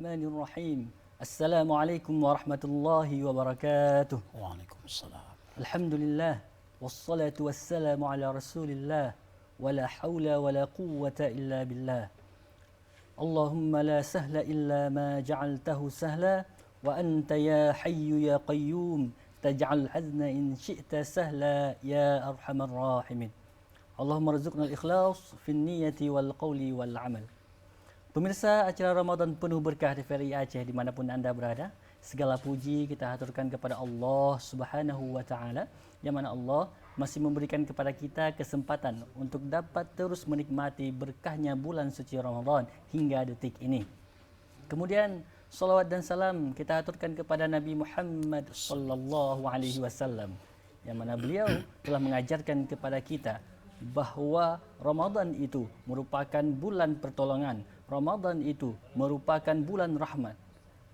Bismillahirrahmanirrahim. Assalamualaikum warahmatullahi wabarakatuh. Waalaikumsalam. Alhamdulillah. Wassalatu wassalamu ala rasulillah. Wala hawla wala quwwata illa billah. Allahumma la sahla illa ma ja'altahu sahla. Wa anta ya hayyu ya qayyum. Taj'al hazna in syi'ta sahla ya arhamar rahimin. Allahumma rizukna al-ikhlas fin niyati wal qawli wal amal. Pemirsa acara Ramadan penuh berkah di TVRI Aceh dimanapun anda berada, segala puji kita haturkan kepada Allah Subhanahu wa Ta'ala, yang mana Allah masih memberikan kepada kita kesempatan untuk dapat terus menikmati berkahnya bulan suci Ramadan hingga detik ini. Kemudian salawat dan salam kita haturkan kepada Nabi Muhammad sallallahu alaihi wasallam, yang mana beliau telah mengajarkan kepada kita bahawa Ramadan itu merupakan bulan pertolongan, Ramadan itu merupakan bulan rahmat.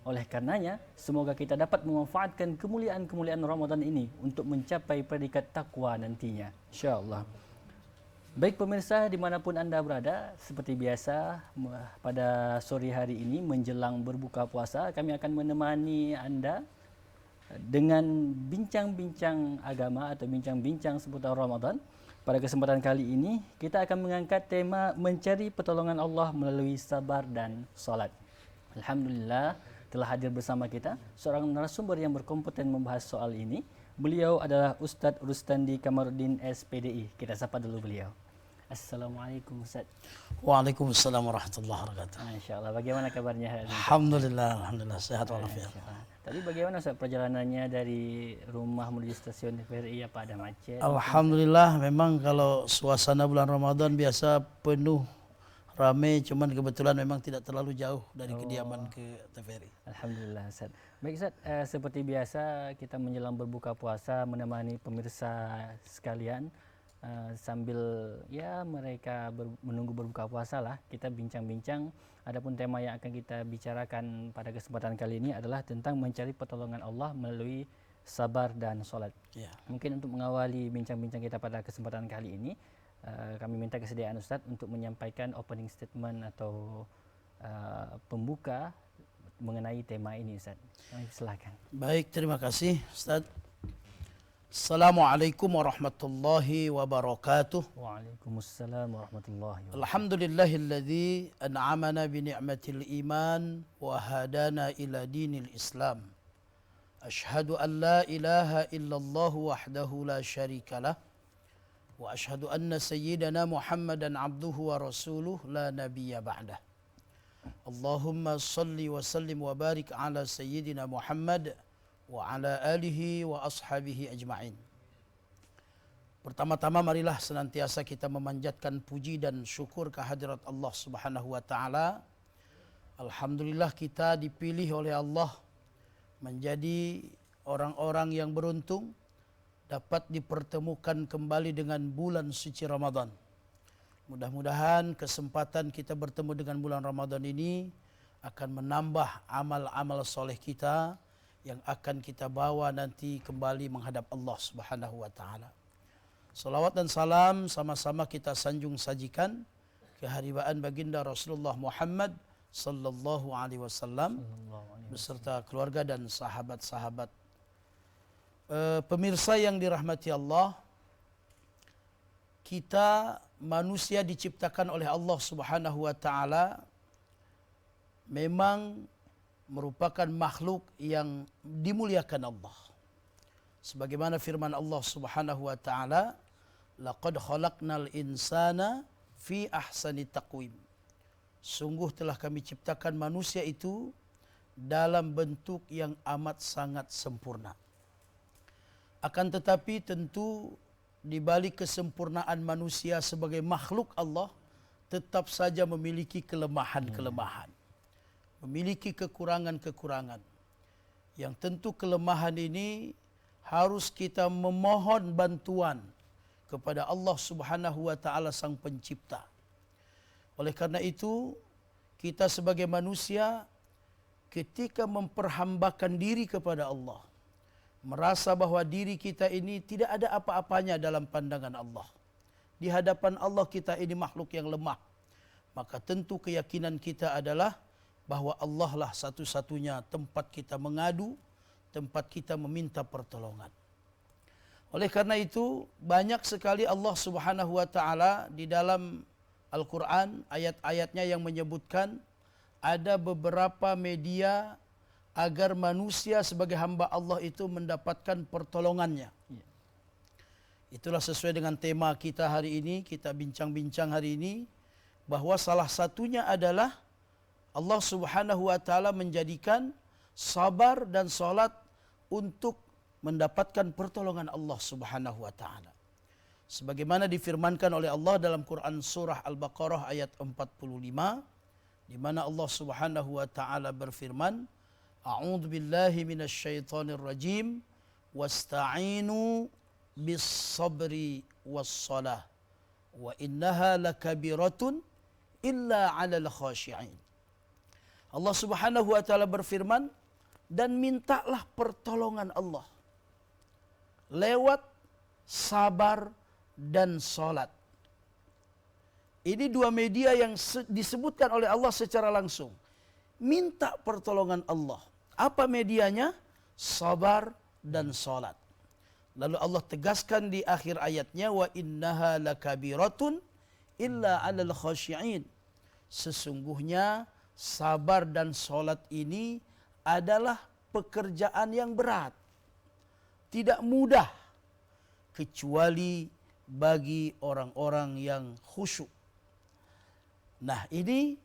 Oleh karenanya, semoga kita dapat memanfaatkan kemuliaan-kemuliaan Ramadan ini untuk mencapai predikat takwa nantinya, insya-Allah. Baik pemirsa dimanapun anda berada, seperti biasa pada sore hari ini menjelang berbuka puasa, kami akan menemani anda dengan bincang-bincang agama atau bincang-bincang seputar Ramadan. Pada kesempatan kali ini, kita akan mengangkat tema mencari pertolongan Allah melalui sabar dan solat. Alhamdulillah telah hadir bersama kita seorang narasumber yang berkompeten membahas soal ini. Beliau adalah Ustadz Rustandi Kamaruddin SPDI. Kita sapa dulu beliau. Assalamualaikum Ustaz. Waalaikumsalam warahmatullahi wabarakatuh. Masya-Allah, bagaimana kabarnya hari ini? Alhamdulillah sehat walafiat. Tadi bagaimana Ustaz perjalanannya dari rumah menuju stasiun TVRI, apa ada macet? Alhamdulillah, memang kalau suasana bulan Ramadan biasa penuh ramai, cuman kebetulan memang tidak terlalu jauh dari kediaman ke TVRI. Alhamdulillah Ustaz. Baik Ustaz, seperti biasa kita menjelang berbuka puasa menemani pemirsa sekalian sambil ya mereka menunggu berbuka puasa lah, kita bincang-bincang. Adapun tema yang akan kita bicarakan pada kesempatan kali ini adalah tentang mencari pertolongan Allah melalui sabar dan solat. Ya. Mungkin untuk mengawali bincang-bincang kita pada kesempatan kali ini, kami minta kesediaan Ustaz untuk menyampaikan opening statement atau pembuka mengenai tema ini Ustaz. Silakan. Baik, terima kasih Ustaz. Assalamualaikum warahmatullahi wabarakatuh. Waalaikumsalam warahmatullahi wabarakatuh. Alhamdulillahilladzi an'amana bi ni'matil iman wa hadana ila dinil Islam. Ashhadu an la ilaha illallah wahdahu la syarikalah wa ashhadu anna sayyidana Muhammadan abduhu wa rasuluh la nabiyya ba'dah. Allahumma salli wa sallim wa barik ala sayyidina Muhammad wa ala alihi wa ashabihi ajma'in. Pertama-tama marilah senantiasa kita memanjatkan puji dan syukur kehadirat Allah Subhanahu wa taala. Alhamdulillah kita dipilih oleh Allah menjadi orang-orang yang beruntung dapat dipertemukan kembali dengan bulan suci Ramadan. Mudah-mudahan kesempatan kita bertemu dengan bulan Ramadan ini akan menambah amal-amal soleh kita yang akan kita bawa nanti kembali menghadap Allah Subhanahu wa taala. Salawat dan salam sama-sama kita sanjung sajikan keharibaan baginda Rasulullah Muhammad sallallahu alaihi wasallam beserta keluarga dan sahabat-sahabat. Pemirsa yang dirahmati Allah, kita manusia diciptakan oleh Allah Subhanahu wa taala memang merupakan makhluk yang dimuliakan Allah. Sebagaimana firman Allah Subhanahu wa taala, laqad khalaqnal insana fi ahsani taqwim. Sungguh telah kami ciptakan manusia itu dalam bentuk yang amat sangat sempurna. Akan tetapi tentu di balik kesempurnaan manusia sebagai makhluk Allah tetap saja memiliki kelemahan-kelemahan. Memiliki kekurangan-kekurangan. Yang tentu kelemahan ini harus kita memohon bantuan kepada Allah Subhanahu wa taala sang pencipta. Oleh karena itu, kita sebagai manusia ketika memperhambakan diri kepada Allah, merasa bahwa diri kita ini tidak ada apa-apanya dalam pandangan Allah. Di hadapan Allah kita ini makhluk yang lemah. Maka tentu keyakinan kita adalah bahwa Allah lah satu-satunya tempat kita mengadu, tempat kita meminta pertolongan. Oleh karena itu banyak sekali Allah Subhanahu wa taala di dalam Al-Quran ayat-ayatnya yang menyebutkan ada beberapa media agar manusia sebagai hamba Allah itu mendapatkan pertolongannya. Itulah sesuai dengan tema kita hari ini, kita bincang-bincang hari ini, bahwa salah satunya adalah Allah Subhanahu wa taala menjadikan sabar dan salat untuk mendapatkan pertolongan Allah Subhanahu wa taala. Sebagaimana difirmankan oleh Allah dalam Quran surah Al-Baqarah ayat 45, di mana Allah Subhanahu wa taala berfirman, A'udzu billahi minasyaitonir rajim, wasta'inu bis sabri was salah wa innaha lakabiratun illa 'alal khashi'in. Allah Subhanahu wa taala berfirman, dan mintalah pertolongan Allah lewat sabar dan salat. Ini dua media yang disebutkan oleh Allah secara langsung. Minta pertolongan Allah. Apa medianya? Sabar dan salat. Lalu Allah tegaskan di akhir ayatnya, wa innaha lakabiratun illa 'alal khashi'in. Sesungguhnya sabar dan salat ini adalah pekerjaan yang berat. Tidak mudah kecuali bagi orang-orang yang khusyuk. Nah, ini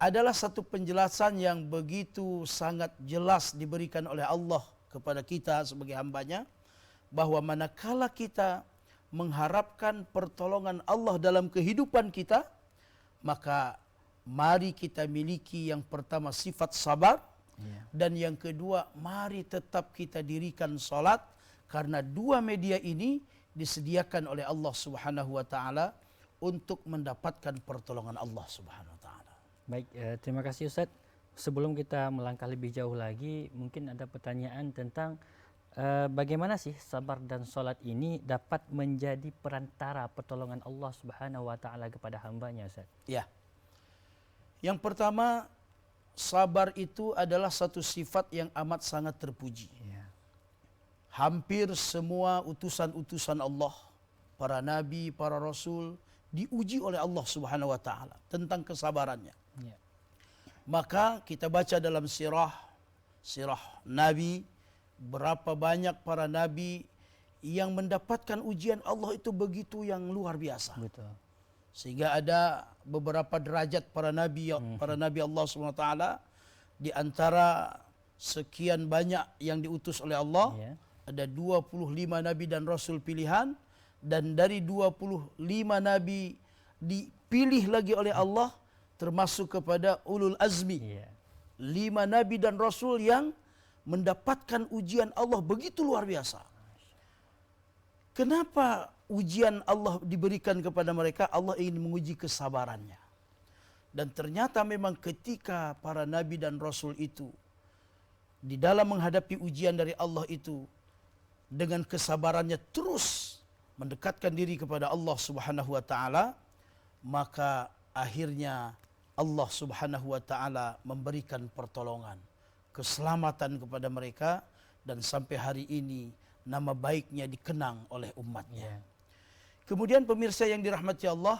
adalah satu penjelasan yang begitu sangat jelas diberikan oleh Allah kepada kita sebagai hambanya, bahwa manakala kita mengharapkan pertolongan Allah dalam kehidupan kita, maka mari kita miliki yang pertama sifat sabar, dan yang kedua mari tetap kita dirikan salat, karena dua media ini disediakan oleh Allah Subhanahu wa taala untuk mendapatkan pertolongan Allah Subhanahu wa taala. Baik, terima kasih Ustaz. Sebelum kita melangkah lebih jauh lagi, mungkin ada pertanyaan tentang bagaimana sih sabar dan salat ini dapat menjadi perantara pertolongan Allah Subhanahu wa taala kepada hambanya, Ustaz? Ya. Yang pertama, sabar itu adalah satu sifat yang amat sangat terpuji. Ya. Hampir semua utusan-utusan Allah, para nabi, para rasul, diuji oleh Allah Subhanahu wa taala tentang kesabarannya. Ya. Maka kita baca dalam sirah nabi, berapa banyak para nabi yang mendapatkan ujian Allah itu begitu yang luar biasa. Betul. Sehingga ada beberapa derajat para nabi Allah Subhanahu wa taala, di antara sekian banyak yang diutus oleh Allah, ada 25 nabi dan rasul pilihan, dan dari 25 nabi dipilih lagi oleh Allah termasuk kepada ulul azmi. 5 nabi dan rasul yang mendapatkan ujian Allah begitu luar biasa. Kenapa ujian Allah diberikan kepada mereka? Allah ingin menguji kesabarannya. Dan ternyata memang ketika para nabi dan rasul itu di dalam menghadapi ujian dari Allah itu, dengan kesabarannya terus mendekatkan diri kepada Allah Subhanahu wa taala, maka akhirnya Allah Subhanahu wa taala memberikan pertolongan, keselamatan kepada mereka, dan sampai hari ini nama baiknya dikenang oleh umatnya. Kemudian pemirsa yang dirahmati Allah,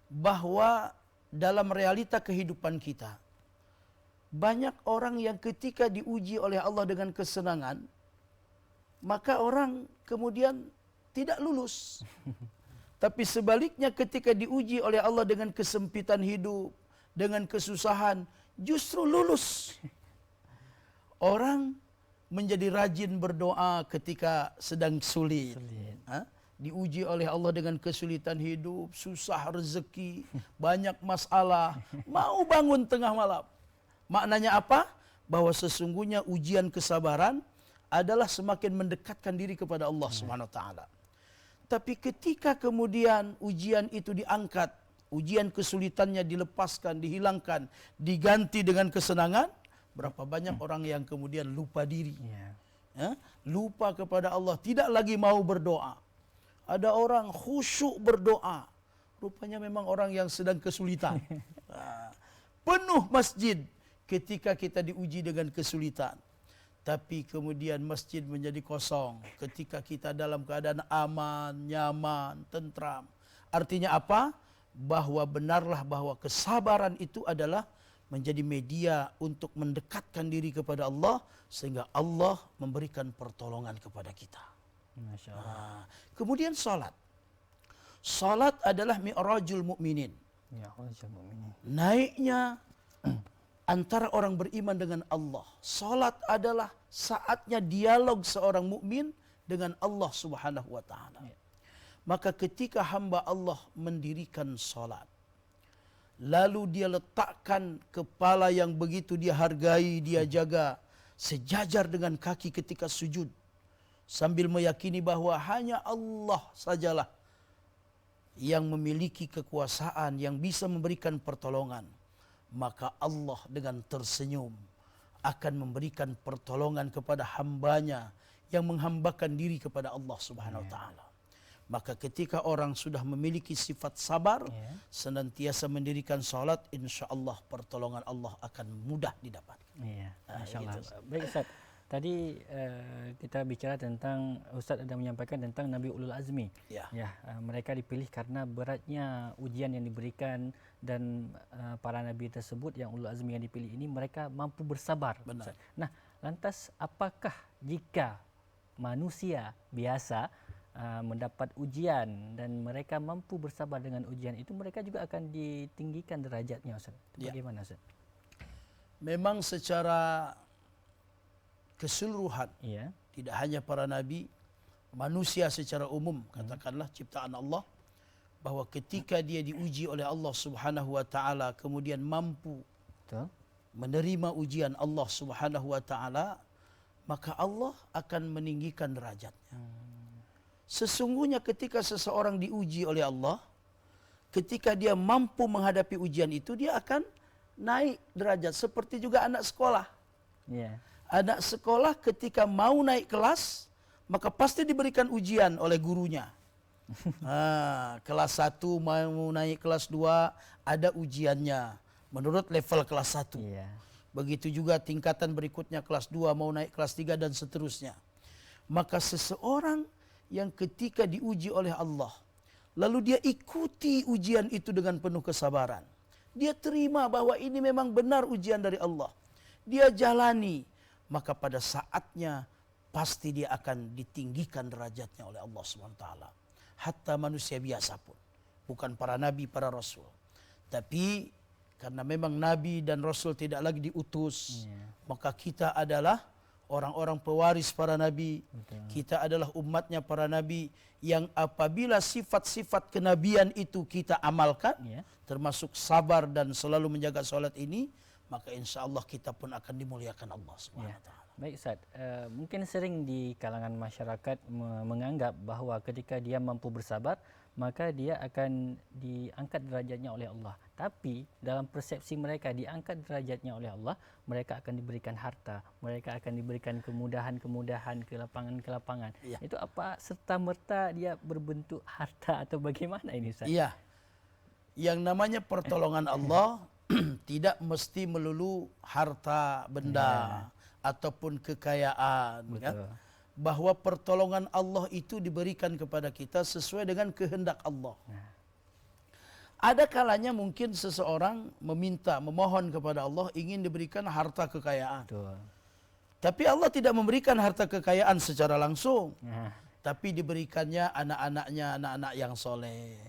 bahwa dalam realita kehidupan kita, banyak orang yang ketika diuji oleh Allah dengan kesenangan, maka orang kemudian tidak lulus. Tapi sebaliknya ketika diuji oleh Allah dengan kesempitan hidup, dengan kesusahan, justru lulus. Orang menjadi rajin berdoa ketika sedang sulit. Diuji oleh Allah dengan kesulitan hidup, susah rezeki, banyak masalah, mau bangun tengah malam. Maknanya apa? Bahwa sesungguhnya ujian kesabaran adalah semakin mendekatkan diri kepada Allah Subhanahu wa taala. Tapi ketika kemudian ujian itu diangkat, ujian kesulitannya dilepaskan, dihilangkan, diganti dengan kesenangan, berapa banyak orang yang kemudian lupa diri. Lupa kepada Allah, tidak lagi mau berdoa. Ada orang khusyuk berdoa, rupanya memang orang yang sedang kesulitan. penuh masjid ketika kita diuji dengan kesulitan. Tapi kemudian masjid menjadi kosong ketika kita dalam keadaan aman, nyaman, tentram. Artinya apa? Bahwa benarlah bahwa kesabaran itu adalah menjadi media untuk mendekatkan diri kepada Allah sehingga Allah memberikan pertolongan kepada kita. Masya Allah. Kemudian salat. Salat adalah mi'rajul mukminin. Ya Allah, ini. Naiknya antara orang beriman dengan Allah. Salat adalah saatnya dialog seorang mukmin dengan Allah Subhanahu wa taala. Ya. Maka ketika hamba Allah mendirikan salat, lalu dia letakkan kepala yang begitu dia hargai, dia jaga sejajar dengan kaki ketika sujud, sambil meyakini bahwa hanya Allah sajalah yang memiliki kekuasaan, yang bisa memberikan pertolongan, maka Allah dengan tersenyum akan memberikan pertolongan kepada hambanya yang menghambakan diri kepada Allah Subhanahu wa taala. Maka ketika orang sudah memiliki sifat sabar, senantiasa mendirikan salat, insya-Allah pertolongan Allah akan mudah didapat. Iya, Masya Allah. Gitu. Baik Ustaz, tadi kita bicara tentang, Ustaz ada menyampaikan tentang Nabi Ulul Azmi. Ya. Mereka dipilih karena beratnya ujian yang diberikan, dan para nabi tersebut yang Ulul Azmi yang dipilih ini mereka mampu bersabar. Benar. Ustaz. Nah, lantas apakah jika manusia biasa mendapat ujian dan mereka mampu bersabar dengan ujian itu, mereka juga akan ditinggikan derajatnya, Ustaz? Ya. Bagaimana, Ustaz? Memang secara keseluruhan, Iya. tidak hanya para nabi, manusia secara umum, katakanlah ciptaan Allah, bahwa ketika dia diuji oleh Allah Subhanahu wa taala kemudian mampu Betul. menerima ujian Allah Subhanahu wa taala, maka Allah akan meninggikan derajatnya. Sesungguhnya ketika seseorang diuji oleh Allah, ketika dia mampu menghadapi ujian itu, dia akan naik derajat. Seperti juga anak sekolah. Iya. Anak sekolah ketika mau naik kelas, maka pasti diberikan ujian oleh gurunya. Kelas 1 mau naik kelas 2, ada ujiannya menurut level kelas 1. Iya. Begitu juga tingkatan berikutnya, kelas 2 mau naik kelas 3 dan seterusnya. Maka seseorang yang ketika diuji oleh Allah, lalu dia ikuti ujian itu dengan penuh kesabaran. Dia terima bahwa ini memang benar ujian dari Allah. Dia jalani, maka pada saatnya pasti dia akan ditinggikan derajatnya oleh Allah SWT. Hatta manusia biasa pun, bukan para nabi, para rasul. Tapi karena memang nabi dan rasul tidak lagi diutus, maka kita adalah orang-orang pewaris para nabi. Betul. Kita adalah umatnya para nabi yang apabila sifat-sifat kenabian itu kita amalkan, termasuk sabar dan selalu menjaga salat ini, maka insya Allah kita pun akan dimuliakan Allah SWT. Baik Ustaz, mungkin sering di kalangan masyarakat menganggap bahwa ketika dia mampu bersabar, maka dia akan diangkat derajatnya oleh Allah. Tapi dalam persepsi mereka, diangkat derajatnya oleh Allah, mereka akan diberikan harta, mereka akan diberikan kemudahan-kemudahan, kelapangan-kelapangan. Ya. Itu apa serta-merta dia berbentuk harta atau bagaimana ini Ustaz? Iya. Yang namanya pertolongan Allah tidak mesti melulu harta benda ataupun kekayaan. Kan? Bahwa pertolongan Allah itu diberikan kepada kita sesuai dengan kehendak Allah. Ada kalanya mungkin seseorang memohon kepada Allah ingin diberikan harta kekayaan. Betul. Tapi Allah tidak memberikan harta kekayaan secara langsung. Tapi diberikannya anak-anaknya anak-anak yang soleh.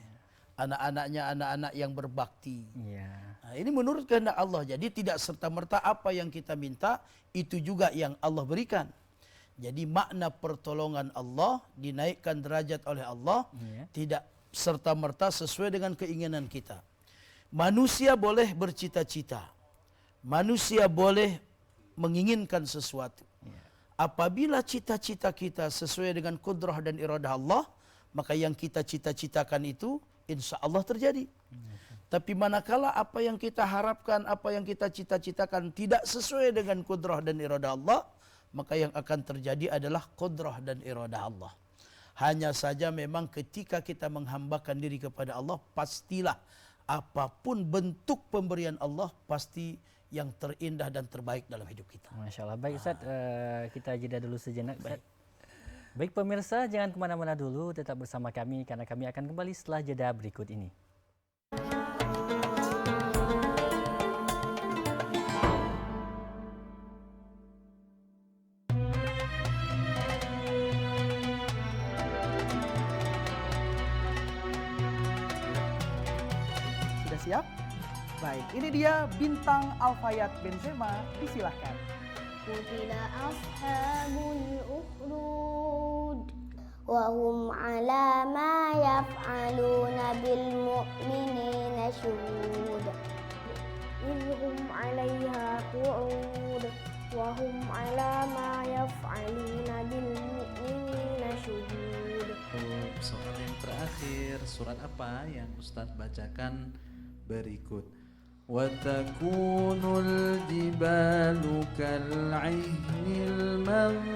Anak-anaknya anak-anak yang berbakti. Nah, ini menurut kehendak Allah. Jadi tidak serta-merta apa yang kita minta itu juga yang Allah berikan. Jadi makna pertolongan Allah, dinaikkan derajat oleh Allah, tidak serta-merta sesuai dengan keinginan kita. Manusia boleh bercita-cita. Manusia boleh menginginkan sesuatu. Apabila cita-cita kita sesuai dengan kudrah dan iradah Allah, maka yang kita cita-citakan itu insya Allah terjadi. Tapi manakala apa yang kita harapkan, apa yang kita cita-citakan tidak sesuai dengan kudrah dan iradah Allah, maka yang akan terjadi adalah kudrah dan iradah Allah. Hanya saja memang ketika kita menghambakan diri kepada Allah, pastilah apapun bentuk pemberian Allah pasti yang terindah dan terbaik dalam hidup kita. Masya Allah. Baik Ustaz, kita jeda dulu sejenak. Baik pemirsa, jangan kemana-mana dulu, tetap bersama kami karena kami akan kembali setelah jeda berikut ini. Sudah siap? Baik, ini dia bintang Al-Fayat Benzema, disilahkan. قتل أصحاب الأخدود وهم على ما يفعلون بالمؤمنين شهود إذ هم عليها قعود وهم على ما يفعلون بالمؤمنين شهود. Soal yang terakhir, surat apa yang Ustadz bacakan berikut? وَتَكُونُ الْجِبَالُ كَالْعِهْنِ الْمَنْفُوشِ.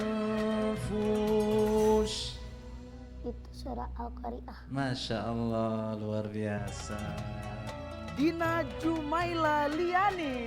Itu surah Al-Qari'ah. Masya Allah, luar biasa. Dina Jumaila Liani.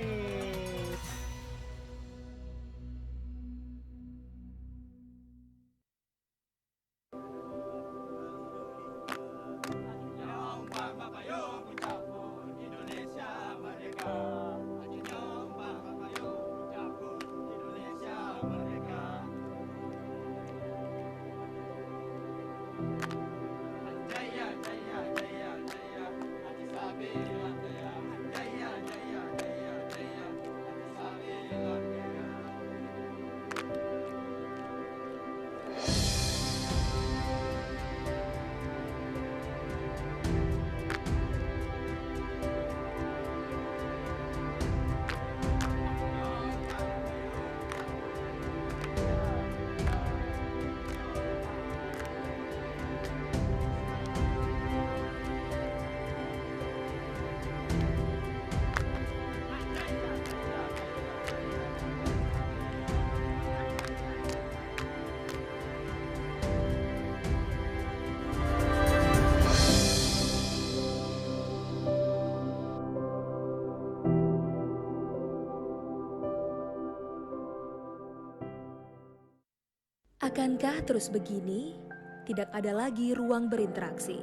Akankah terus begini? Tidak ada lagi ruang berinteraksi,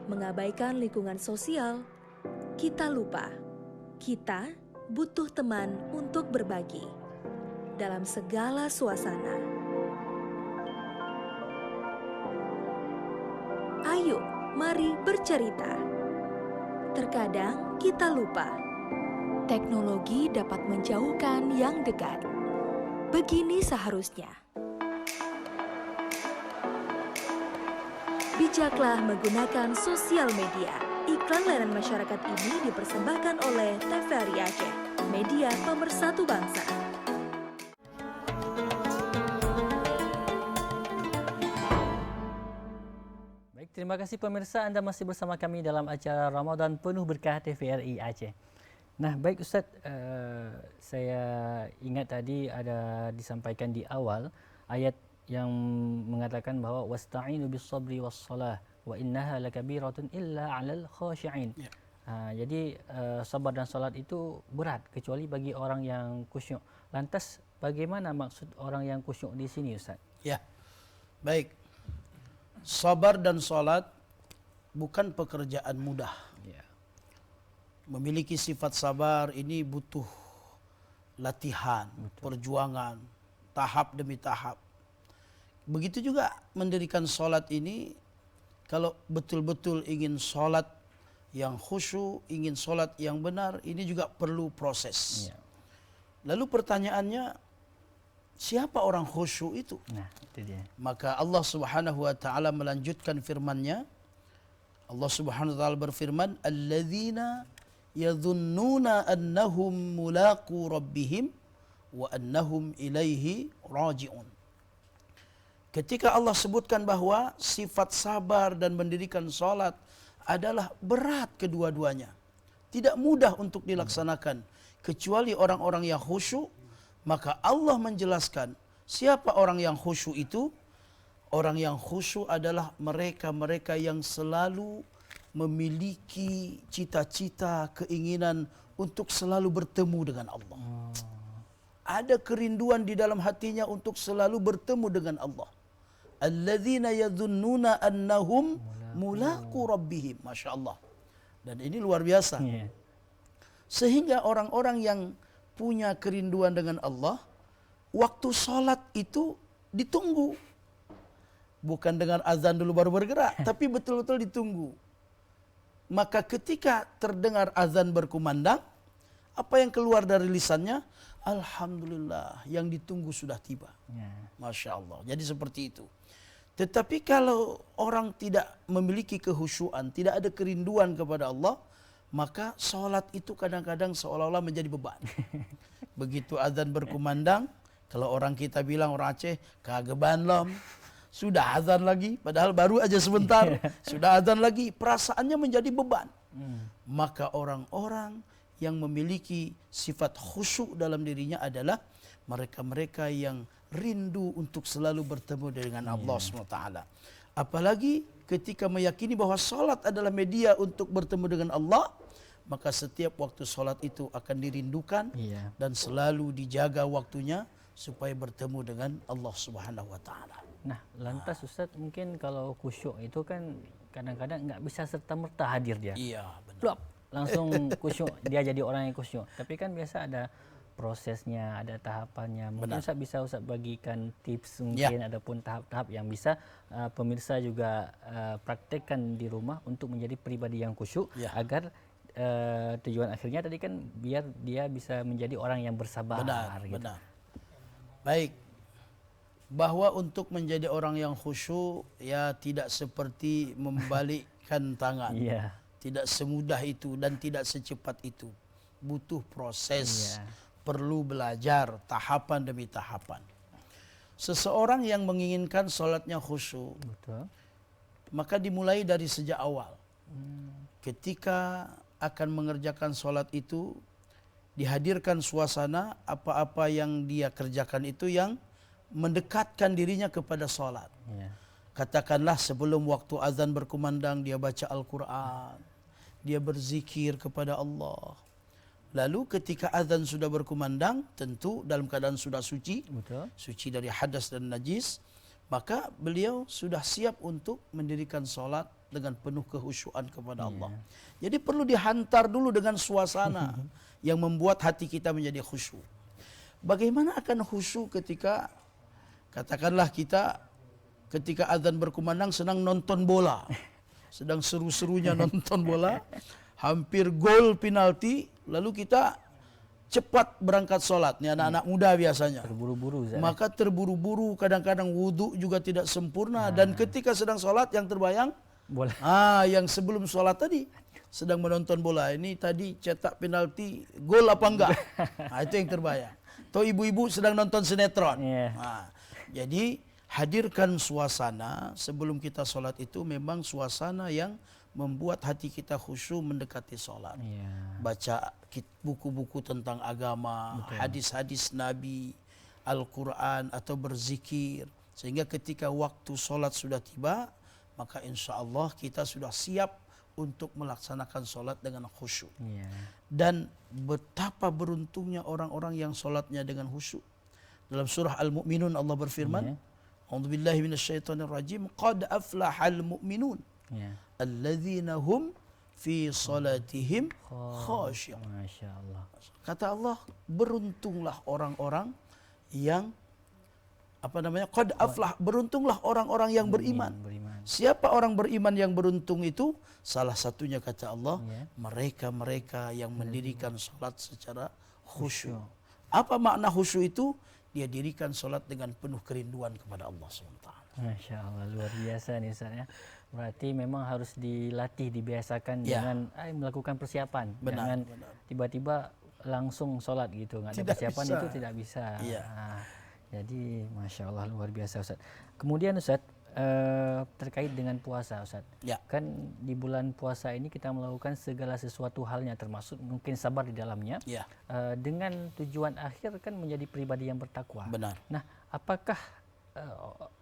mengabaikan lingkungan sosial. Kita lupa, kita butuh teman untuk berbagi dalam segala suasana. Ayo, mari bercerita. Terkadang kita lupa, teknologi dapat menjauhkan yang dekat. Begini seharusnya. Bijaklah menggunakan sosial media. Iklan layanan masyarakat ini dipersembahkan oleh TVRI Aceh, media pemersatu bangsa. Baik, terima kasih pemirsa, Anda masih bersama kami dalam acara Ramadan Penuh Berkah TVRI Aceh. Nah, baik Ustadz, saya ingat tadi ada disampaikan di awal ayat yang mengatakan bahwa wasta'inu bis-sabri was-salah wa innaha lakabiratun illa 'alal khashi'in. Ya. Jadi sabar dan salat itu berat kecuali bagi orang yang khusyuk. Lantas bagaimana maksud orang yang khusyuk di sini Ustaz? Ya. Baik. Sabar dan salat bukan pekerjaan mudah. Ya. Memiliki sifat sabar ini butuh latihan, perjuangan, tahap demi tahap. Begitu juga mendirikan solat ini, kalau betul-betul ingin solat yang khusyuk, ingin solat yang benar, ini juga perlu proses. Ya. Lalu pertanyaannya, siapa orang khusyuk itu? Nah, itu dia. Maka Allah Subhanahu wa taala melanjutkan firman-Nya. Allah Subhanahu wa taala berfirman, "Alladzina yadhunnuna annahum mulaqu rabbihim wa annahum ilaihi raji'un." Ketika Allah sebutkan bahwa sifat sabar dan mendirikan salat adalah berat kedua-duanya, tidak mudah untuk dilaksanakan kecuali orang-orang yang khusyuk, maka Allah menjelaskan siapa orang yang khusyuk itu. Orang yang khusyuk adalah mereka-mereka yang selalu memiliki cita-cita, keinginan untuk selalu bertemu dengan Allah. Ada kerinduan di dalam hatinya untuk selalu bertemu dengan Allah. Alladzina yadhunnuna annahum mulaqu rabbihim. Masya Allah. Dan ini luar biasa. Iya. Sehingga orang-orang yang punya kerinduan dengan Allah, waktu sholat itu ditunggu. Bukan dengan azan dulu baru bergerak, tapi betul-betul ditunggu. Maka ketika terdengar azan berkumandang, apa yang keluar dari lisannya? Alhamdulillah, yang ditunggu sudah tiba. Ya. Masya Allah. Jadi seperti itu. Tetapi kalau orang tidak memiliki kehusyuan, tidak ada kerinduan kepada Allah, maka sholat itu kadang-kadang seolah-olah menjadi beban. Begitu azan berkumandang, kalau orang kita bilang, orang Aceh, kageban lom. Sudah azan lagi, padahal baru aja sebentar. Sudah azan lagi, perasaannya menjadi beban. Maka orang-orang yang memiliki sifat khusyuk dalam dirinya adalah mereka-mereka yang rindu untuk selalu bertemu dengan Allah SWT. Apalagi ketika meyakini bahwa salat adalah media untuk bertemu dengan Allah, maka setiap waktu salat itu akan dirindukan dan selalu dijaga waktunya supaya bertemu dengan Allah Subhanahu wa taala. Nah, lantas Ustaz, mungkin kalau khusyuk itu kan kadang-kadang nggak bisa serta-merta hadir dia. Iya, benar. Plop, langsung khusyuk, dia jadi orang yang khusyuk. Tapi kan biasa ada prosesnya, ada tahapannya. Mungkin Ustaz bisa bagikan tips mungkin ataupun tahap-tahap yang bisa pemirsa juga praktekkan di rumah untuk menjadi pribadi yang khusyuk agar tujuan akhirnya tadi kan biar dia bisa menjadi orang yang bersabar. Benar, gitu. benar. Baik. Bahwa untuk menjadi orang yang khusyuk ya tidak seperti membalikkan tangan. Iya. Tidak semudah itu dan tidak secepat itu. Butuh proses. Perlu belajar tahapan demi tahapan. Seseorang yang menginginkan sholatnya khusyuk, maka dimulai dari sejak awal. Ketika akan mengerjakan sholat itu, dihadirkan suasana apa-apa yang dia kerjakan itu yang mendekatkan dirinya kepada sholat. Katakanlah sebelum waktu azan berkumandang dia baca Al-Quran, dia berzikir kepada Allah. Lalu ketika azan sudah berkumandang, tentu dalam keadaan sudah suci, suci dari hadas dan najis, maka beliau sudah siap untuk mendirikan sholat dengan penuh kehusyuan kepada Allah. Jadi perlu dihantar dulu dengan suasana yang membuat hati kita menjadi khusyuk. Bagaimana akan khusyuk ketika, katakanlah kita ketika azan berkumandang sedang nonton bola, sedang seru-serunya nonton bola, hampir gol penalti, lalu kita cepat berangkat sholat. Ini anak-anak muda biasanya. Terburu-buru. Maka terburu-buru, kadang-kadang wudhu juga tidak sempurna. Dan ketika sedang sholat yang terbayang, bola. Yang sebelum sholat tadi sedang menonton bola. Ini tadi cetak penalti, gol apa enggak? Itu yang terbayang. Atau ibu-ibu sedang nonton sinetron. Jadi hadirkan suasana sebelum kita sholat itu memang suasana yang membuat hati kita khusyuk mendekati sholat. Baca buku-buku tentang agama, hadis-hadis Nabi, Al-Quran atau berzikir. Sehingga ketika waktu sholat sudah tiba, maka insya Allah kita sudah siap untuk melaksanakan sholat dengan khusyuk. Dan betapa beruntungnya orang-orang yang sholatnya dengan khusyuk. Dalam surah Al-Mu'minun Allah berfirman, A'udzubillahi minasyaitonirrajim, qad aflahal mu'minun. Alladzina hum fi salatihim khashi'un. Masya Allah. Kata Allah, beruntunglah orang-orang yang qad aflah, beruntunglah orang-orang yang beriman. Siapa orang beriman yang beruntung itu? Salah satunya kata Allah, mereka-mereka yang mendirikan salat secara khusyuk. Apa makna khusyuk itu? Dia dirikan salat dengan penuh kerinduan kepada Allah SWT. Masya Allah, luar biasa nih Ustaz ya. Berarti memang harus dilatih, dibiasakan dengan melakukan persiapan. Jangan tiba-tiba langsung sholat gitu. Nggak ada persiapan bisa. Itu tidak bisa. Jadi Masya Allah luar biasa Ustaz. Kemudian Ustaz, terkait dengan puasa Ustaz. Kan di bulan puasa ini kita melakukan segala sesuatu halnya termasuk mungkin sabar di dalamnya. Dengan tujuan akhir kan menjadi pribadi yang bertakwa. Benar. Nah, apakah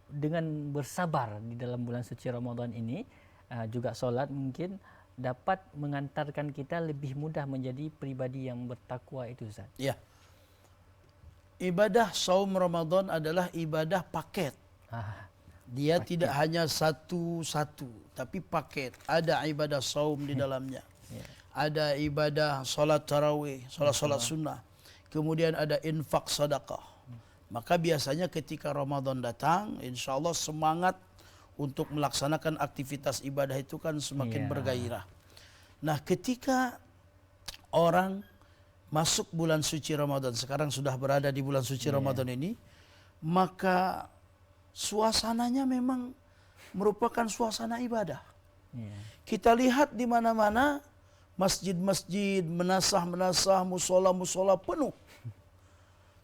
dengan bersabar di dalam bulan suci Ramadan ini juga sholat mungkin dapat mengantarkan kita lebih mudah menjadi pribadi yang bertakwa itu, Ustaz? Ya. Ibadah saum Ramadan adalah ibadah paket. Dia tidak hanya satu-satu, tapi paket. Ada ibadah saum di dalamnya. Ada ibadah salat tarawih, salat sunnah. Kemudian ada infak sedekah. Maka biasanya ketika Ramadan datang, insya Allah semangat untuk melaksanakan aktivitas ibadah itu kan semakin bergairah. Nah, ketika orang masuk bulan suci Ramadan, sekarang sudah berada di bulan suci Ramadan ini, maka suasananya memang merupakan suasana ibadah. Kita lihat di mana-mana masjid-masjid, menasah-menasah, musola-musola penuh.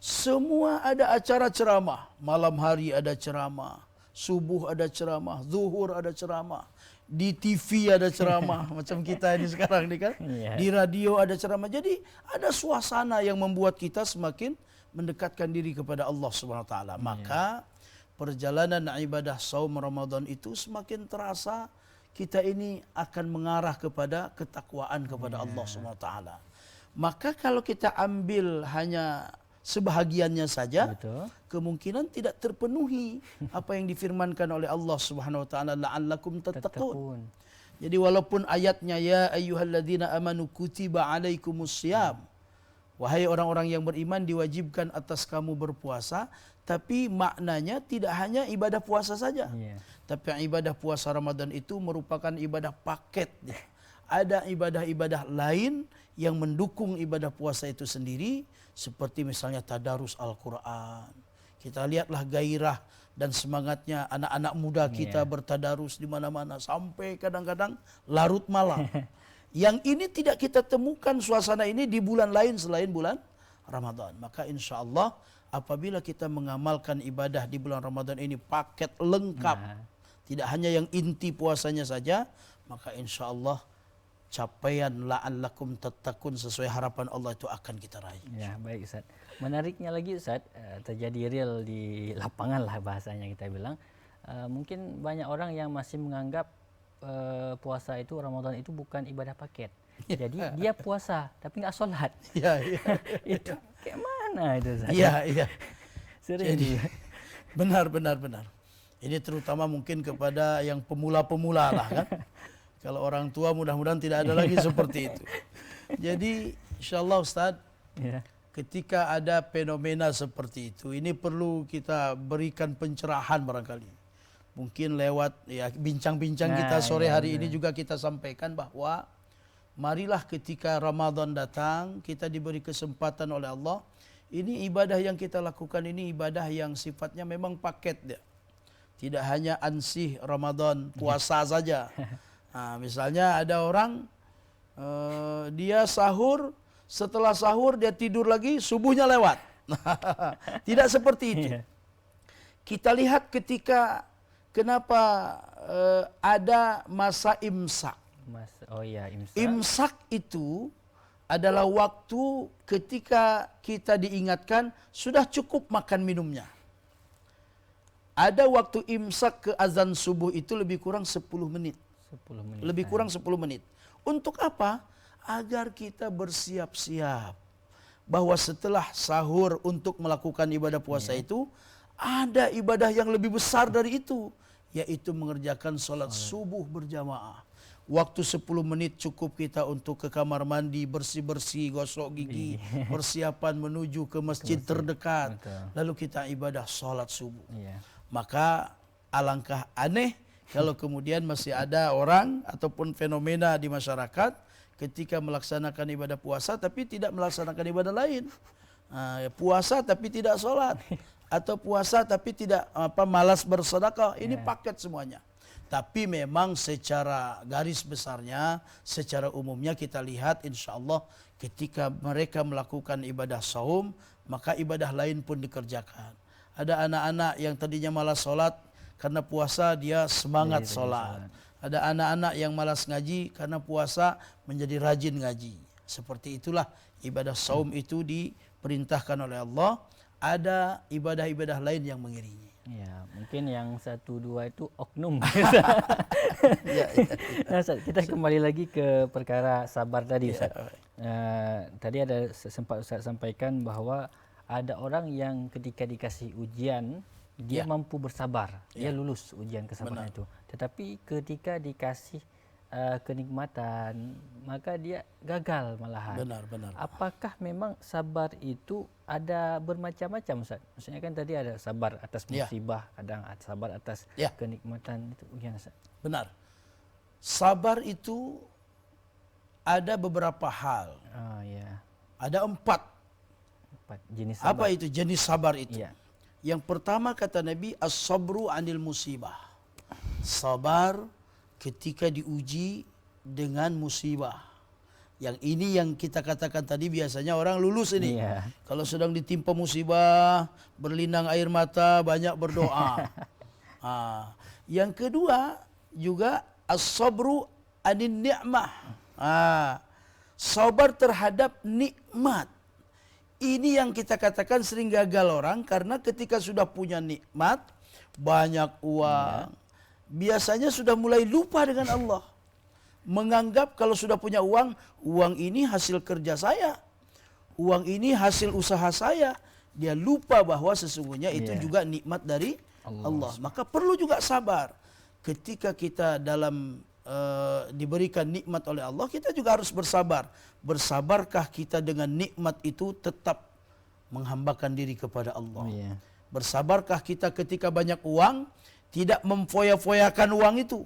Semua ada acara ceramah. Malam hari ada ceramah, subuh ada ceramah, zuhur ada ceramah, di TV ada ceramah macam kita ini sekarang nih kan. Di radio ada ceramah. Jadi ada suasana yang membuat kita semakin mendekatkan diri kepada Allah Subhanahu wa taala. Maka perjalanan ibadah saum Ramadan itu semakin terasa kita ini akan mengarah kepada ketakwaan kepada Allah Subhanahu wa taala. Maka kalau kita ambil hanya sebahagiannya saja, kemungkinan tidak terpenuhi apa yang difirmankan oleh Allah Subhanahu wa taala, la'allakum tattaqun. Jadi walaupun ayatnya ya ayyuhalladzina amanu kutiba alaikumusiyam, wahai orang-orang yang beriman diwajibkan atas kamu berpuasa, tapi maknanya tidak hanya ibadah puasa saja. Tapi ibadah puasa Ramadan itu merupakan ibadah paket. Ada ibadah-ibadah lain yang mendukung ibadah puasa itu sendiri, seperti misalnya tadarus Al-Quran. Kita lihatlah gairah dan semangatnya anak-anak muda kita bertadarus di mana-mana sampai kadang-kadang larut malam. Yang ini tidak kita temukan suasana ini di bulan lain selain bulan Ramadan. Maka insya Allah apabila kita mengamalkan ibadah di bulan Ramadan ini paket lengkap, tidak hanya yang inti puasanya saja, maka insya Allah capaian la'allakum tattaqun sesuai harapan Allah itu akan kita raih. Ya, baik Ustaz. Menariknya lagi Ustaz, terjadi real di lapangan lah bahasanya kita bilang. Mungkin banyak orang yang masih menganggap puasa itu, Ramadan itu bukan ibadah paket. Jadi dia puasa tapi nggak sholat. Itu kayak mana itu Ustaz? Iya. Sering. Jadi benar. Ini terutama mungkin kepada yang pemula-pemula lah kan. Kalau orang tua mudah-mudahan tidak ada lagi seperti itu. Jadi insyaallah Ustaz, ketika ada fenomena seperti itu, ini perlu kita berikan pencerahan barangkali. Mungkin lewat bincang-bincang kita sore hari ini juga kita sampaikan bahwa marilah ketika Ramadan datang, kita diberi kesempatan oleh Allah. Ini ibadah yang kita lakukan ini ibadah yang sifatnya memang paket dia. Tidak hanya ansih Ramadan puasa saja. Nah, misalnya ada orang dia sahur, setelah sahur dia tidur lagi, subuhnya lewat. Tidak seperti itu. Kita lihat ketika kenapa ada masa imsak. Imsak itu adalah waktu ketika kita diingatkan sudah cukup makan minumnya. Ada waktu imsak ke azan subuh itu lebih kurang 10 menit. Lebih kurang 10 menit. Untuk apa? Agar kita bersiap-siap bahwa setelah sahur untuk melakukan ibadah puasa itu ada ibadah yang lebih besar dari itu, yaitu mengerjakan sholat subuh berjamaah. Waktu 10 menit cukup kita untuk ke kamar mandi, bersih-bersih, gosok gigi, persiapan menuju ke masjid terdekat. Lalu kita ibadah sholat subuh. Maka alangkah aneh kalau kemudian masih ada orang ataupun fenomena di masyarakat ketika melaksanakan ibadah puasa tapi tidak melaksanakan ibadah lain. Puasa tapi tidak sholat. Atau puasa tapi tidak malas bersedekah. Ini paket semuanya. Tapi memang secara garis besarnya, secara umumnya kita lihat insya Allah ketika mereka melakukan ibadah saum, maka ibadah lain pun dikerjakan. Ada anak-anak yang tadinya malas sholat, karena puasa dia semangat sholat. Ada anak-anak yang malas ngaji, karena puasa menjadi rajin ngaji. Seperti itulah ibadah saum itu diperintahkan oleh Allah. Ada ibadah-ibadah lain yang mengiringi. Mungkin yang 1-2 itu oknum. Ya, Nah, Ustaz, kita kembali lagi ke perkara sabar tadi, Ustaz. Tadi ada sempat Ustaz sampaikan bahwa ada orang yang ketika dikasih ujian dia mampu bersabar, dia lulus ujian kesabaran itu. Tetapi ketika dikasih kenikmatan, maka dia gagal malahan. Benar. Apakah memang sabar itu ada bermacam-macam, Ustaz? Maksudnya kan tadi ada sabar atas musibah, kadang sabar atas kenikmatan itu ujian, Ustaz. Benar. Sabar itu ada beberapa hal. Ada 4 jenis sabar. Apa itu jenis sabar itu? Iya. Yang pertama kata Nabi, as-sabru anil musibah. Sabar ketika diuji dengan musibah. Yang ini yang kita katakan tadi biasanya orang lulus ini. Iya. Kalau sedang ditimpa musibah, berlinang air mata, banyak berdoa. Yang kedua juga as-sabru anin ni'mah. Sabar terhadap nikmat. Ini yang kita katakan sering gagal orang karena ketika sudah punya nikmat, banyak uang, biasanya sudah mulai lupa dengan Allah. Menganggap kalau sudah punya uang, uang ini hasil kerja saya. Uang ini hasil usaha saya. Dia lupa bahwa sesungguhnya itu juga nikmat dari Allah. Maka perlu juga sabar. Ketika kita dalam diberikan nikmat oleh Allah, kita juga harus bersabar. Bersabarkah kita dengan nikmat itu tetap menghambakan diri kepada Allah? Bersabarkah kita ketika banyak uang, tidak memfoya-foyakan uang itu?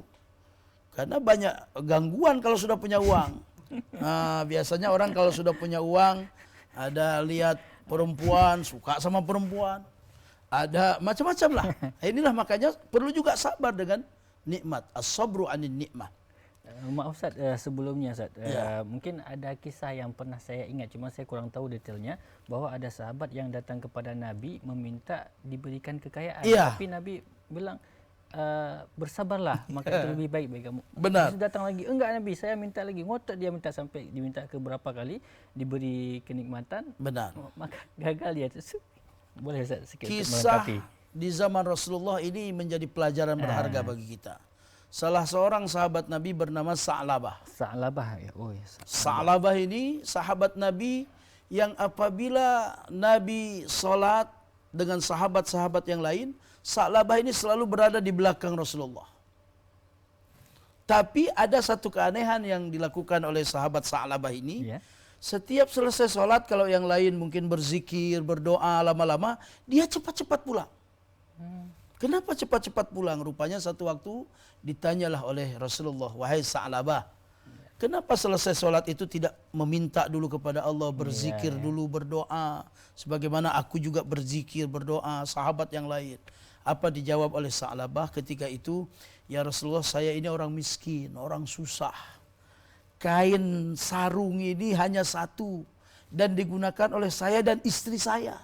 Karena banyak gangguan kalau sudah punya uang. Biasanya orang kalau sudah punya uang, ada lihat perempuan, suka sama perempuan. Ada macam-macam lah. Inilah makanya perlu juga sabar dengan nikmat. As-sabru anin nikmah. Maaf Ustaz, sebelumnya Ustaz, mungkin ada kisah yang pernah saya ingat, cuma saya kurang tahu detailnya, bahwa ada sahabat yang datang kepada Nabi meminta diberikan kekayaan, tapi Nabi bilang bersabarlah, maka itu lebih baik bagi kamu. Benar. Terus datang lagi, enggak Nabi, saya minta lagi, ngotot dia minta sampai diminta ke berapa kali diberi kenikmatan. Benar. Maka gagal dia. Boleh Ustaz sikit Kisah melengkapi. di zaman Rasulullah ini menjadi pelajaran berharga bagi kita. Salah seorang sahabat Nabi bernama Sa'labah. Sa'labah ya. Oh ya. Sa'labah ini sahabat Nabi yang apabila Nabi salat dengan sahabat-sahabat yang lain, Sa'labah ini selalu berada di belakang Rasulullah. Tapi ada satu keanehan yang dilakukan oleh sahabat Sa'labah ini. Setiap selesai salat, kalau yang lain mungkin berzikir, berdoa lama-lama, dia cepat-cepat pulang. Kenapa cepat-cepat pulang? Rupanya satu waktu ditanyalah oleh Rasulullah, wahai Sa'labah, kenapa selesai sholat itu tidak meminta dulu kepada Allah, berzikir dulu, berdoa, sebagaimana aku juga berzikir, berdoa, sahabat yang lain. Apa dijawab oleh Sa'labah ketika itu? Ya Rasulullah, saya ini orang miskin, orang susah. Kain sarung ini hanya satu dan digunakan oleh saya dan istri saya.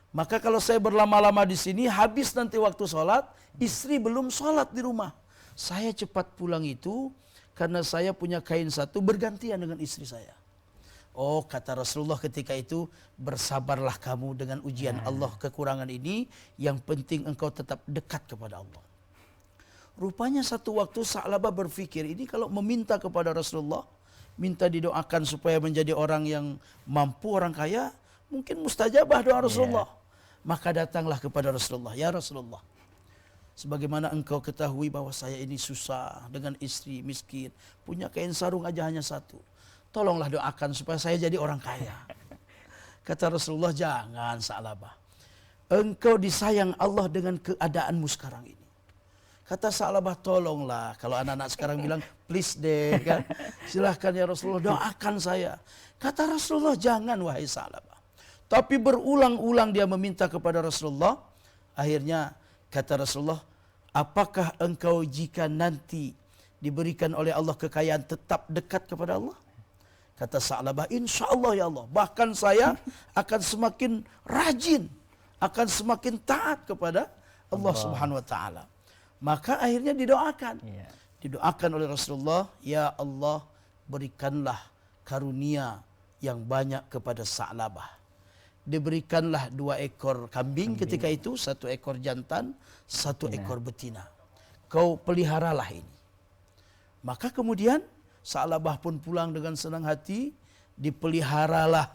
Maka kalau saya berlama-lama di sini, habis nanti waktu sholat, istri belum sholat di rumah. Saya cepat pulang itu karena saya punya kain satu bergantian dengan istri saya. Oh, kata Rasulullah ketika itu, bersabarlah kamu dengan ujian Allah kekurangan ini, yang penting engkau tetap dekat kepada Allah. Rupanya satu waktu Sa'labah berpikir, ini kalau meminta kepada Rasulullah, minta didoakan supaya menjadi orang yang mampu, orang kaya, mungkin mustajabah doa Rasulullah. Maka datanglah kepada Rasulullah, ya Rasulullah, sebagaimana engkau ketahui bahwa saya ini susah dengan istri miskin, punya kain sarung aja hanya satu. Tolonglah doakan supaya saya jadi orang kaya. Kata Rasulullah, jangan Sa'labah. Engkau disayang Allah dengan keadaanmu sekarang ini. Kata Sa'labah, tolonglah. Kalau anak-anak sekarang bilang, please deh, kan? Silahkan ya Rasulullah, doakan saya. Kata Rasulullah, jangan wahai Sa'labah. Tapi berulang-ulang dia meminta kepada Rasulullah. Akhirnya kata Rasulullah, apakah engkau jika nanti diberikan oleh Allah kekayaan tetap dekat kepada Allah? Kata Sa'labah, insya Allah ya Allah. Bahkan saya akan semakin rajin, akan semakin taat kepada Allah Subhanahu Wa Taala. Maka akhirnya didoakan. Didoakan oleh Rasulullah, ya Allah berikanlah karunia yang banyak kepada Sa'labah. diberikanlah 2 ekor kambing ketika itu, 1 ekor jantan, 1 ekor betina. Kau peliharalah ini. Maka kemudian Sa'labah pun pulang dengan senang hati, dipeliharalah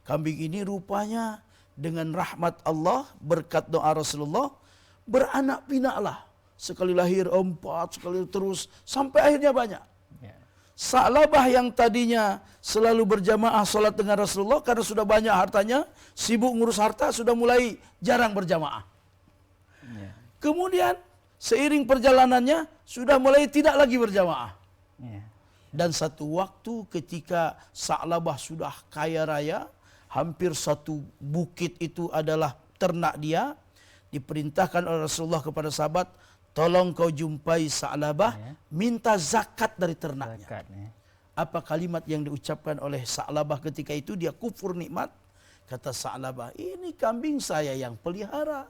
kambing ini. Rupanya dengan rahmat Allah, berkat doa Rasulullah, beranak pinaklah. Sekali lahir 4, sekali terus, sampai akhirnya banyak. Sa'labah yang tadinya selalu berjamaah sholat dengan Rasulullah, karena sudah banyak hartanya, sibuk ngurus harta, sudah mulai jarang berjamaah. Kemudian seiring perjalanannya sudah mulai tidak lagi berjamaah. Dan satu waktu ketika Sa'labah sudah kaya raya, hampir satu bukit itu adalah ternak dia, diperintahkan oleh Rasulullah kepada sahabat, tolong kau jumpai Sa'labah, minta zakat dari ternaknya. Apa kalimat yang diucapkan oleh Sa'labah ketika itu? Dia kufur nikmat. Kata Sa'labah, ini kambing saya yang pelihara,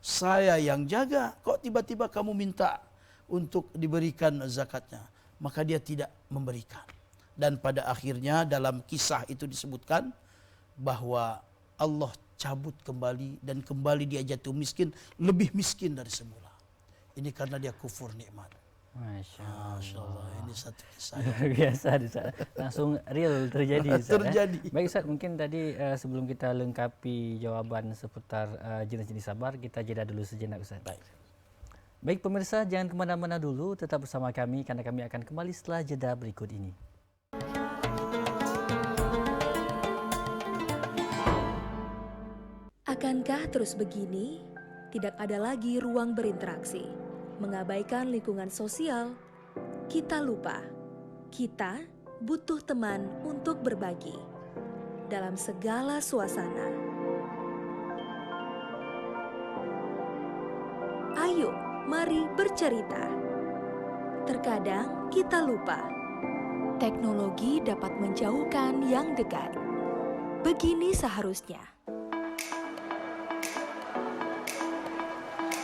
saya yang jaga, kok tiba-tiba kamu minta untuk diberikan zakatnya? Maka dia tidak memberikan. Dan pada akhirnya dalam kisah itu disebutkan bahwa Allah cabut kembali, dan kembali dia jatuh miskin, lebih miskin dari semula. Ini karena dia kufur nikmat. Masya Allah. Ini satu kisah luar biasa di sana. Langsung real terjadi. Terjadi. Baik Ustaz, mungkin tadi sebelum kita lengkapi jawaban seputar jenis-jenis sabar, kita jeda dulu sejenak Ustaz. Baik pemirsa, jangan kemana-mana dulu, tetap bersama kami karena kami akan kembali setelah jeda berikut ini. Akankah terus begini? Tidak ada lagi ruang berinteraksi, mengabaikan lingkungan sosial. Kita lupa, kita butuh teman untuk berbagi dalam segala suasana. Ayo, mari bercerita. Terkadang kita lupa, teknologi dapat menjauhkan yang dekat. Begini seharusnya.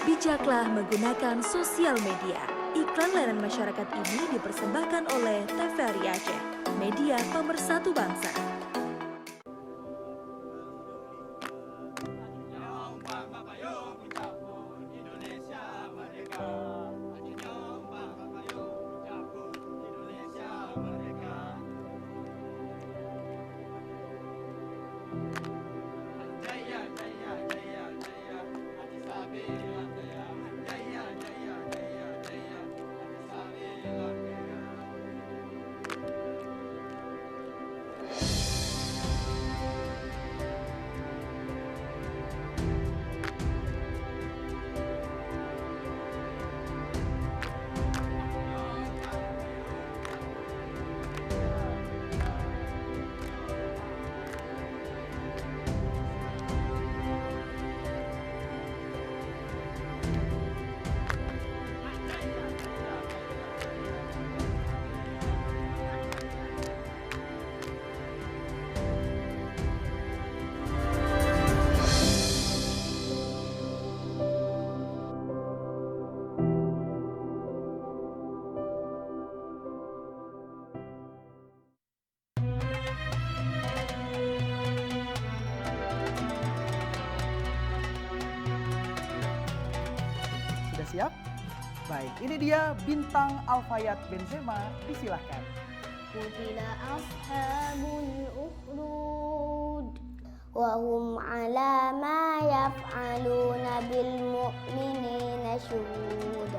Bijaklah menggunakan sosial media. Iklan layanan masyarakat ini dipersembahkan oleh TVRI Aceh, media pemersatu bangsa. Siap? Baik, ini dia bintang Alfayat Benzema, disilahkan. Qutila ashabul ukhdud wa hum ala ma yaf'aluna bil mu'minina syuhud.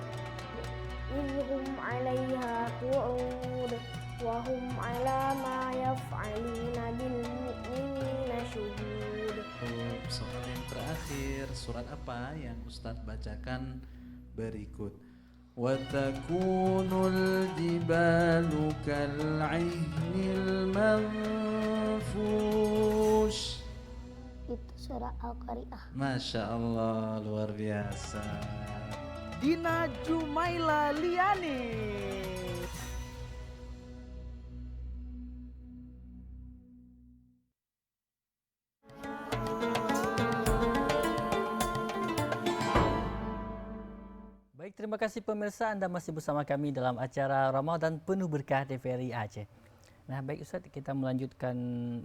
Idhum 'alaiha qu'ud wa hum ala ma yaf'aluna bil mu'minina syuhud. Soal yang terakhir, surat apa yang Ustadz bacakan berikut? Watakunul jibalu kal'ihnil manfush. Itu surah Al-Qari'ah. Masya Allah, luar biasa. Dina Jumaila Liani. Baik, terima kasih pemirsa, Anda masih bersama kami dalam acara Ramadan Penuh Berkah TVRI Aceh. Nah, baik Ustaz, kita melanjutkan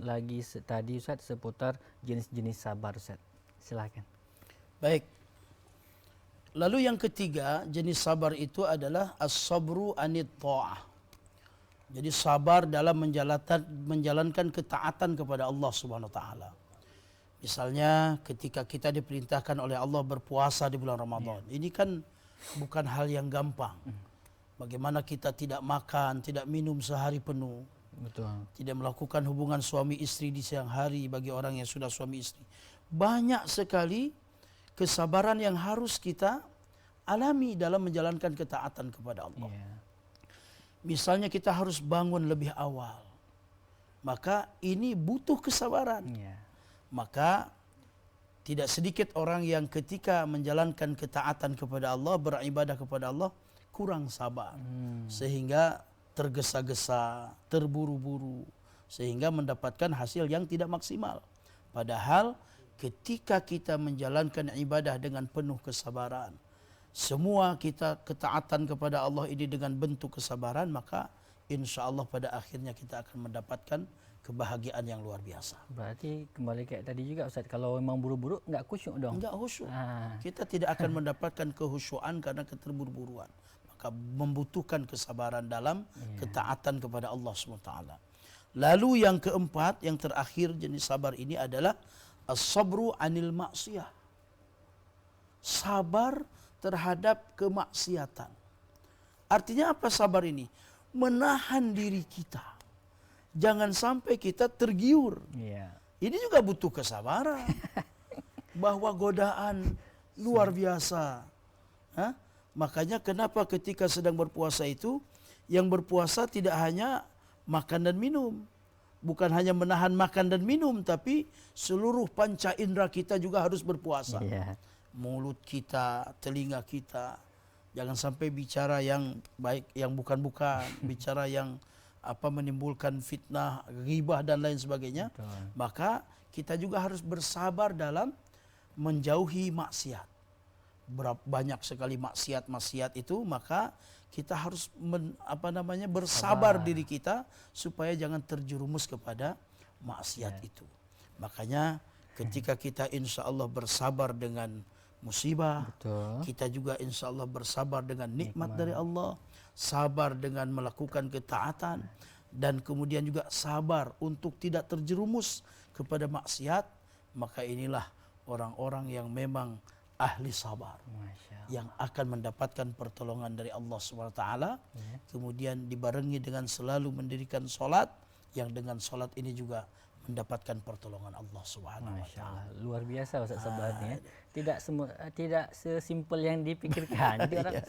lagi tadi Ustaz seputar jenis-jenis sabar Ustaz. Silakan. Baik. Lalu yang ketiga, jenis sabar itu adalah as-sabru anit ta'ah. Jadi sabar dalam menjalankan ketaatan kepada Allah Subhanahu wa taala. Misalnya ketika kita diperintahkan oleh Allah berpuasa di bulan Ramadan. Ini kan bukan hal yang gampang. Bagaimana kita tidak makan, tidak minum sehari penuh. Betul. Tidak melakukan hubungan suami istri di siang hari bagi orang yang sudah suami istri. Banyak sekali kesabaran yang harus kita alami dalam menjalankan ketaatan kepada Allah. Yeah. Misalnya kita harus bangun lebih awal. Maka ini butuh kesabaran. Yeah. Maka tidak sedikit orang yang ketika menjalankan ketaatan kepada Allah, beribadah kepada Allah, kurang sabar. Sehingga tergesa-gesa, terburu-buru, sehingga mendapatkan hasil yang tidak maksimal. Padahal ketika kita menjalankan ibadah dengan penuh kesabaran, semua kita ketaatan kepada Allah ini dengan bentuk kesabaran, maka insya Allah pada akhirnya kita akan mendapatkan kebahagiaan yang luar biasa. Berarti kembali kayak tadi juga Ustaz, kalau memang buru-buru enggak khusyuk dong. Enggak khusyuk. Kita tidak akan mendapatkan kehusyuan karena keterburu-buruan. Maka membutuhkan kesabaran dalam ketaatan kepada Allah SWT. Lalu yang keempat, yang terakhir jenis sabar ini adalah as-sabru anil maksiyah. Sabar terhadap kemaksiatan. Artinya apa sabar ini? Menahan diri kita. Jangan sampai kita tergiur. Iya. Ini juga butuh kesabaran. Bahwa godaan luar biasa. Hah? Makanya kenapa ketika sedang berpuasa itu, yang berpuasa tidak hanya makan dan minum. Bukan hanya menahan makan dan minum, tapi seluruh panca indera kita juga harus berpuasa. Iya. Mulut kita, telinga kita. Jangan sampai bicara yang baik, yang bukan-bukan. Bicara yang menimbulkan fitnah, ghibah dan lain sebagainya. Betul. Maka kita juga harus bersabar dalam menjauhi maksiat. Banyak sekali maksiat itu, maka kita harus bersabar diri kita supaya jangan terjerumus kepada maksiat itu. Makanya ketika kita insya Allah bersabar dengan musibah, Betul. kita juga insya Allah bersabar dengan nikmat dari Allah, sabar dengan melakukan ketaatan, dan kemudian juga sabar untuk tidak terjerumus kepada maksiat, maka inilah orang-orang yang memang ahli sabar, yang akan mendapatkan pertolongan dari Allah SWT. Kemudian dibarengi dengan selalu mendirikan solat, yang dengan solat ini juga mendapatkan pertolongan Allah Subhanahu wa taala. Luar biasa Ustaz sabarnya. Tidak sesimpel yang dipikirkan. Jadi orang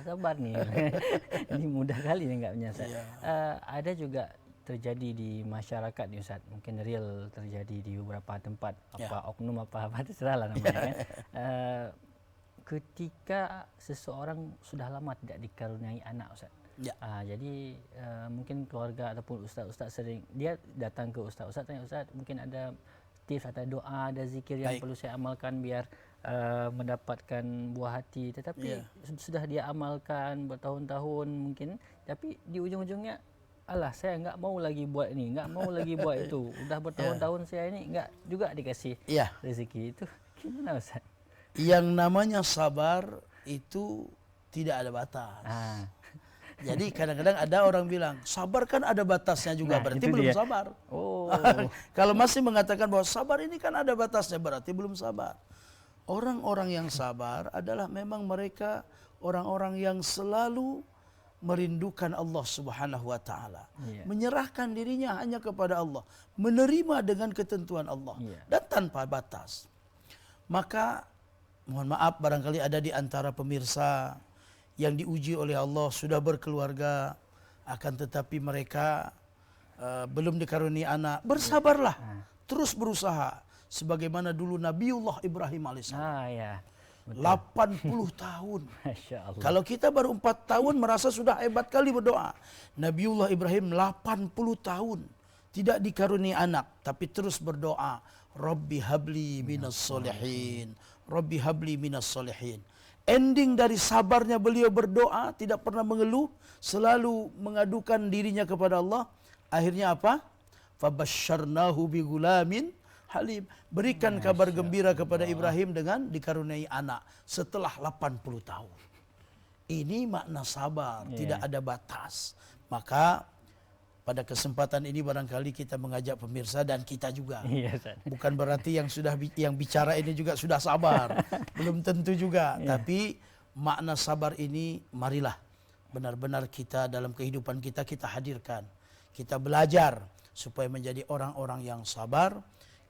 sabar nih. Ini mudah kali enggak Ustaz. Ada juga terjadi di masyarakat nih Ustaz. Mungkin real terjadi di beberapa tempat, oknum apa terserah lah namanya kan. Ketika seseorang sudah lama tidak dikaruniai anak Ustaz. Jadi mungkin keluarga ataupun ustaz-ustaz sering dia datang ke ustaz tanya, Ustaz mungkin ada tips atau doa, ada zikir yang perlu saya amalkan biar mendapatkan buah hati. Tetapi sudah dia amalkan bertahun-tahun mungkin, tapi di ujung-ujungnya saya enggak mau lagi buat ini, enggak mau lagi buat itu. Udah bertahun-tahun saya ini enggak juga dikasih rezeki. Itu gimana Ustaz? Yang namanya sabar itu tidak ada batas. Jadi kadang-kadang ada orang bilang, sabar kan ada batasnya juga, berarti belum sabar. Kalau masih mengatakan bahwa sabar ini kan ada batasnya, berarti belum sabar. Orang-orang yang sabar adalah memang mereka orang-orang yang selalu merindukan Allah Subhanahu wa taala. Menyerahkan dirinya hanya kepada Allah, menerima dengan ketentuan Allah dan tanpa batas. Maka mohon maaf barangkali ada di antara pemirsa yang diuji oleh Allah sudah berkeluarga, akan tetapi mereka belum dikaruniai anak. Bersabarlah, terus berusaha. Sebagaimana dulu Nabiullah Ibrahim alaihissalam. 80 tahun. Masya Allah. Kalau kita baru 4 tahun merasa sudah hebat kali berdoa. Nabiullah Ibrahim 80 tahun tidak dikaruniai anak, tapi terus berdoa, Rabbi habli minas solihin, Rabbi habli minas solihin. ending dari sabarnya beliau berdoa, tidak pernah mengeluh, selalu mengadukan dirinya kepada Allah. Akhirnya apa? Fabasyarnahu bigulamin halim. Berikan kabar gembira kepada Ibrahim dengan dikaruniai anak setelah 80 tahun. Ini makna sabar, tidak ada batas. Maka pada kesempatan ini barangkali kita mengajak pemirsa dan kita juga. Bukan berarti yang bicara ini juga sudah sabar. Belum tentu juga. Tapi makna sabar ini marilah benar-benar kita dalam kehidupan kita hadirkan. Kita belajar supaya menjadi orang-orang yang sabar.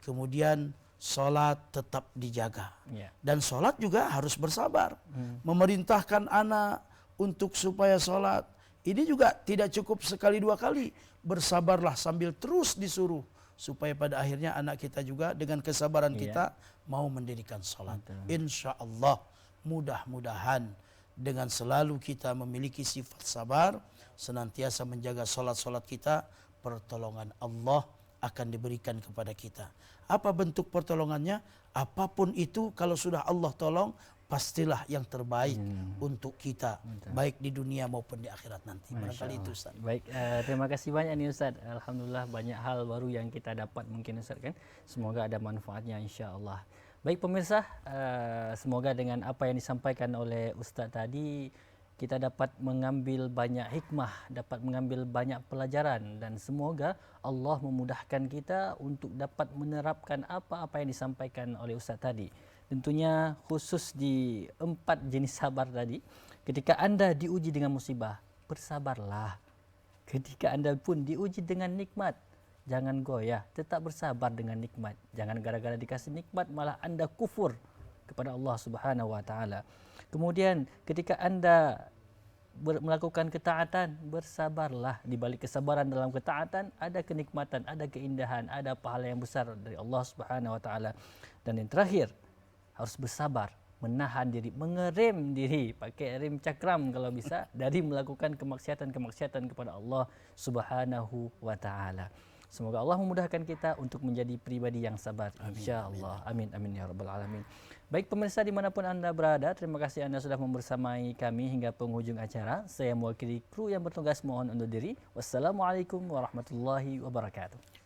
Kemudian sholat tetap dijaga. Dan sholat juga harus bersabar. Memerintahkan anak untuk supaya sholat. Ini juga tidak cukup sekali dua kali. Bersabarlah sambil terus disuruh. Supaya pada akhirnya anak kita juga dengan kesabaran kita mau mendirikan sholat. Insya Allah mudah-mudahan dengan selalu kita memiliki sifat sabar. Senantiasa menjaga sholat-sholat kita. Pertolongan Allah akan diberikan kepada kita. Apa bentuk pertolongannya? Apapun itu kalau sudah Allah tolong, pastilah yang terbaik untuk kita, baik di dunia maupun di akhirat nanti. Barangkali itu Ustaz. Baik, terima kasih banyak nih Ustaz. Alhamdulillah banyak hal baru yang kita dapat mungkin Ustaz kan. Semoga ada manfaatnya insya-Allah. Baik pemirsa, semoga dengan apa yang disampaikan oleh Ustaz tadi kita dapat mengambil banyak hikmah, dapat mengambil banyak pelajaran dan semoga Allah memudahkan kita untuk dapat menerapkan apa-apa yang disampaikan oleh Ustaz tadi. Tentunya khusus di 4 jenis sabar tadi, ketika Anda diuji dengan musibah, bersabarlah. Ketika Anda pun diuji dengan nikmat, jangan goyah, tetap bersabar dengan nikmat. Jangan gara-gara dikasih nikmat malah Anda kufur kepada Allah Subhanahu wa taala. Kemudian ketika Anda melakukan ketaatan, bersabarlah. Di balik kesabaran dalam ketaatan ada kenikmatan, ada keindahan, ada pahala yang besar dari Allah Subhanahu wa taala. Dan yang terakhir, harus bersabar, menahan diri, mengerem diri, pakai rem cakram kalau bisa, dari melakukan kemaksiatan-kemaksiatan kepada Allah Subhanahu wa taala. Semoga Allah memudahkan kita untuk menjadi pribadi yang sabar, insya-Allah. Amin amin ya rabbal alamin. Baik pemirsa dimanapun Anda berada, terima kasih Anda sudah membersamai kami hingga penghujung acara. Saya mewakili kru yang bertugas mohon undur diri. Wassalamualaikum warahmatullahi wabarakatuh.